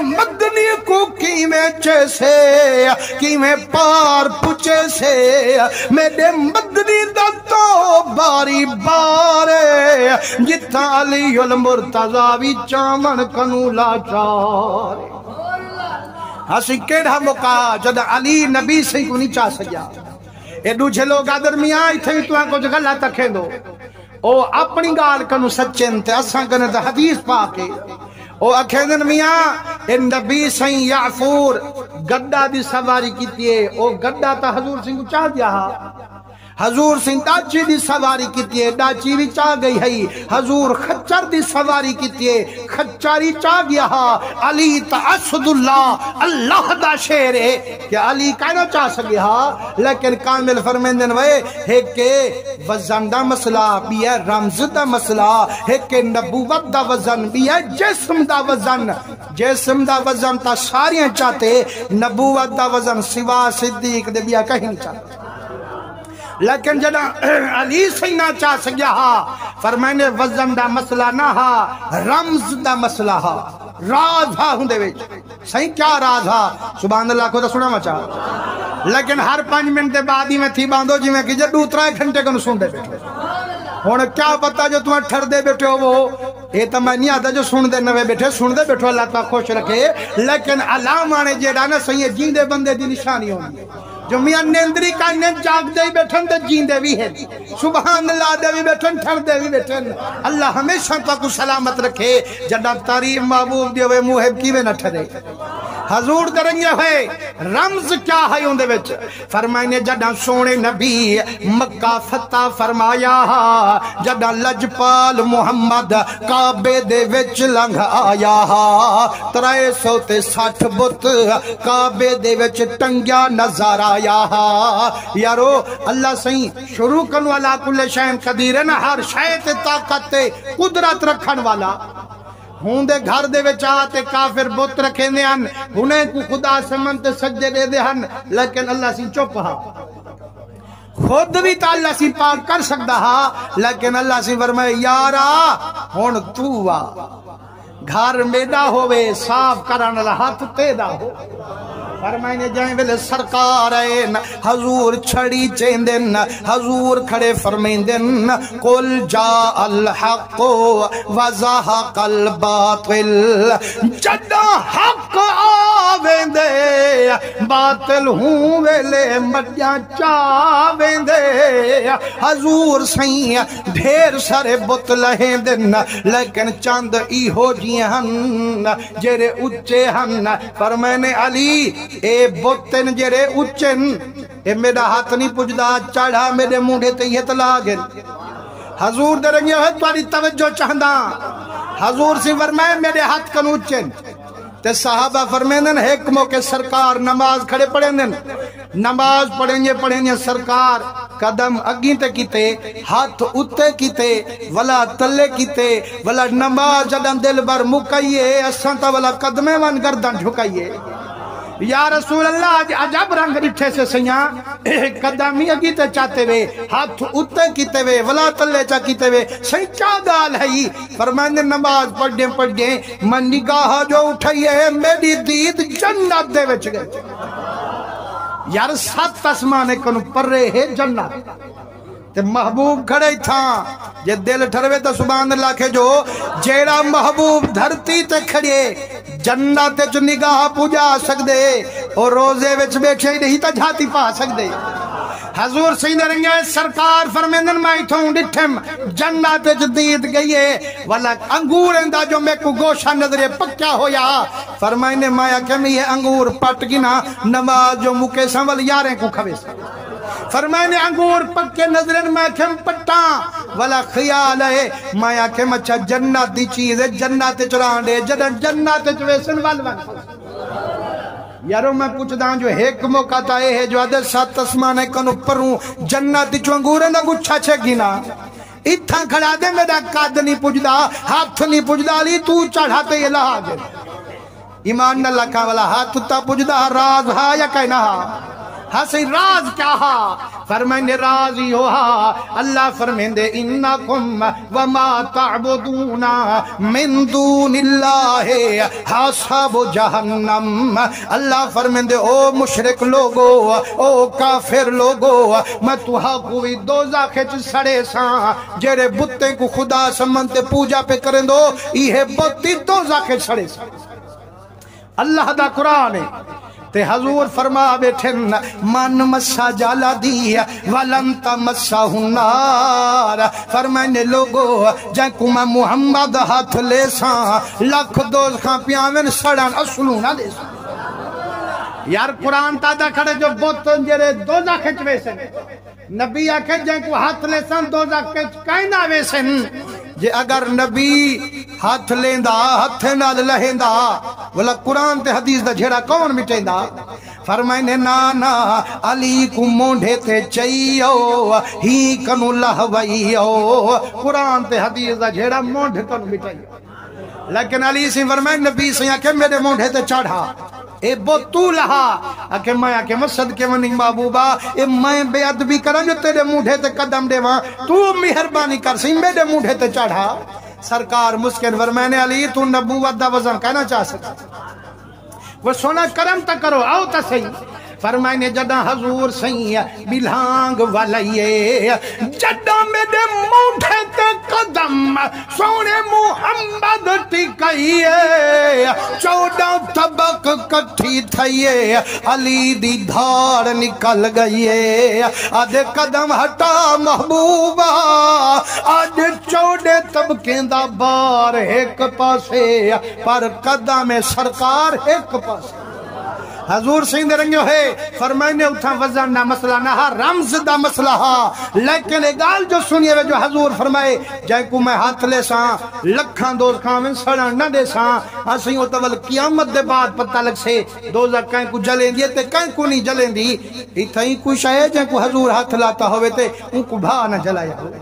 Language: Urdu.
مدنی کو کیویں چیسے کیویں پار پچے سے میرے مدنی دا تو باری بارے جتھا علی المرتضی بھی چامن کنو لاچارے ہاسی کیڑا موقع جد علی نبی سے کو نہیں چاہ سکیا اے دوجھے لوگ آدر میاں تھے تو آن کچھ غلط تکھے دو او اپنی گال کنو سچن تے اساں کنے تے حدیث پاکے او اکھیدن میاں ان نبی سائیں یعفور گڈا دی سواری کیتی ہے او گڈا تا حضور سنگھ کو چاہ دیا حضور سنگھ ڈاچی دی سواری کیتی ہے ڈاچی بھی چاہ گئی ہے حضور خچر دی سواری کیتی ہے خچاری چاہ گیا علی تعصد اللہ دا شیر ہے کہ علی کائنہ چاہ سکیا لیکن کامل فرمیندن وے ایک کہ وزن دا مسئلہ بھی ہے رمز دا مسئلہ ایک کہ نبوت دا وزن بھی ہے جسم دا وزن تا ساریاں چاہتے نبوت دا وزن سوا صدیق دے بیا کہیں نہیں چاہتے لیکن جنا علی سے نہ چاہ سکیا فرمائنے وزن دا مسئلہ نہ رمز دا مسئلہ راز ہوں دے ویچ صحیح کیا راز سبحان اللہ کو تو سنا مچا لیکن ہر 5 منٹ دے بعد ہی میں تھی باندھو جی میں کہ جدو 3 گھنٹے کو سن دے بیٹھے ہونے کیا پتا جو تمہیں ٹھر دے بیٹھے ہو وہ یہ تو میں نہیں آتا جو سن دے نوے بیٹھے سن دے بیٹھو اللہ تعالیٰ خوش رکھے لیکن علامہ جیڑا نا صحیح جیندے بندے دی نشانی ہونی جو میاں نیندری کا نیند جاگ دے بیٹھن دے جیندے بھی ہے سبحان اللہ دے بھی بیٹھن ٹھر دے بھی بیٹھن اللہ ہمیشہ تو سلامت رکھے جناب تعریف محبوب دیوے محب کی میں نہ ٹھرے حضور کریں گے ہوئے رمز کیا ہے ان دے وچ فرمائنے جدہ سونے نبی مکہ فتح فرمایا جدہ لجپال محمد کعبے دے وچ لنگ آیا 360 بت کعبے دے وچ ٹنگیا نظر آیا یارو اللہ سہیں شروع کرنے والا کل شہن قدیر ہے نا ہر شاید طاقت قدرت رکھن والا ہوں دے گھر دے وچ آتے کافر بت رکھے دے ہن انہیں کو خدا سمنت سجدے دے دے ہن لیکن اللہ سی چپ خود بھی تا اللہ سی پاک کر سکتا لیکن اللہ سی فرمائے یارا ہون تو گھر میڈا ہوئے صاف کران اللہ ہاتھ تیدا ہو فرمائنے جائیں ویلے سرکار آئین حضور چھڑی چیندن حضور کھڑے فرمیندن قل جاء الحق وزہق الباطل جدہ حق آویندے باطل ہوں ویلے مڈیاں چاویندے حضور سائیں ڈھیر سارے بت لہیندن لیکن چند ایہو جی ہن جرے اچے ہن فرمائنے علی اے بوتن جرے اچن اے میرا ہاتھ نہیں پجدہ چڑھا میرے مونڈے تے یہ تلا گئے حضور درنگی ہے تمہاری توجہ چاہندہ حضور سے فرمائے میرے ہاتھ کن اچن تے صحابہ فرمیندن ایک موقع سرکار نماز کھڑے پڑھیں نماز پڑھیں سرکار قدم اگیں تے کیتے ہاتھ اتے کیتے ولا تلے کیتے ولا نماز جدن دل بر مکائیے اساں تا ولا قدمیں ون گردن جھکائیے یا رسول اللہ عجب رنگ رٹھے سے سیاں قدمی اگی تے چاہتے وے ہاتھ اتے کیتے وے ولا تلے چا کیتے وے صحیح چاہ گال ہے فرمائنے نماز پڑھیں من نگاہ جو اٹھائیے میری دید جنت دے وچ گئے یار 7 آسمانے کنو پر رہے ہے جنت تے محبوب کھڑے تھا یہ دل ٹھروے تا سبحان اللہ کے جو جیڑا محبوب دھرتی تے کھڑے جنت جو نگاہ پوجا سکدے اور روزے وچ بیٹھے نہیں تا جھاتی پا سکدے حضور سیدہ رنگے سرکار فرمیندن میں تھوں ڈٹھم جنت جو دید گئیے والا انگور اندہ جو میں کو گوشہ نظرے پکیا ہویا فرمائنے مایا کہ میں یہ انگور پٹ گنا نماز جو مکے سنول یاریں کو کھوے سکتے فرمائنے انگور پکے نظرن میں کھم پٹا والا خیال ہے مایا کہ مچھا جنت دی چیز ہے جنت چران دے جنت چویسن والوان یارو میں پوچھ داں جو ایک موقع تائے ہے جو عدد 7 آسمانے کنو پروں جنت چو انگورے نہ گچھا چھے گینا اتھا کھڑا دے میرا قد نہیں پوچھ دا ہاتھ نہیں پوچھ دا لی تو چڑھاتے یہ لہا گئے ایمان نہ لکھا والا ہاتھ تا پوچھ دا راز ہا یا کہنا ہا ہسی راز کیا ہا؟ فرمائنے راز ہی ہوا اللہ فرمیندے انکم وما تعبدون من دون اللہ حساب جہنم. اللہ فرمیندے او مشرک لوگو او کافر لوگو میں توہا کوئی دوزخ وچ سڑے ساں جڑے بتیں کو خدا سمنتے پوجا پہ کریں دو یہ بتی دوزخ وچ سڑے ساں. اللہ دا قرآن ہے تے حضور فرما بیٹھن من مسا جالا دی ولن تمسہ النار. فرمائنے لوگو جائیں کو میں محمد ہاتھ لے ساں لکھ دوزخاں پیاوین سڑان اصلوں نہ دے ساں. یار قرآن تادہ کھڑے جو بوتن جرے دوزخ وچ ویسن نبی آکھے جائیں کو ہاتھ لے سن دوزخ وچ کائیں نہ ویسن. جے اگر نبی ہاتھ لیندہ ہاتھ نال لہندہ ولا قرآن تے حدیث دا جھیڑا کون مٹیندہ. فرمائنے نانا علی کو مونڈے تے چاہیو ہی کنو لہوئیو قرآن تے حدیث دا جھیڑا مونڈے کنو مٹیندہ. لیکن علی سے فرمائنے نبی سے کہ میرے مونڈے تے چڑھا اے بوتو لہا کہ میں آکے مسجد کے ونی محبوبہ اے میں بے ادبی کرن جو تیرے مونڈے تے قدم دے وہاں تو مہربانی کر سی میرے مونڈے تے چڑھا. سرکار مسکن فرمانے علی تو نبوت دا وزن کہنا چاہ سکتا وہ سونا کرم تا کرو آؤ تا صحیح. فرمائنے جدہ حضور سہی بلانگ والائیے جدہ میرے مونڈے تے قدم سونے محمد ٹکائیے 14 طبق کٹھی تھائیے علی دی دھاڑ نکل گئیے آدھے قدم ہٹا محبوبہ آج 14 طبقیں دا بار ایک پاسے پر قدم سرکار ایک پاسے. حضور سیندے رنگیو ہے فرمائنے اتھا وزن نہ مسئلہ نہ رمز دا مسئلہ ہا. لیکن اگال جو سنیے وے جو حضور فرمائے جائے کو میں ہاتھ لے ساں لکھاں دوزخاں میں سڑن نہ دے ساں اسیں او تول قیامت دے بعد پتہ لگ سے دوزخ کہیں کو جلیں دی تے کہیں کو نہیں جلیں دی. اتھا ہی کوئی شاید جائے کو حضور ہاتھ لاتا ہوئے تے ان کو بھا نہ جلایا ہوئے.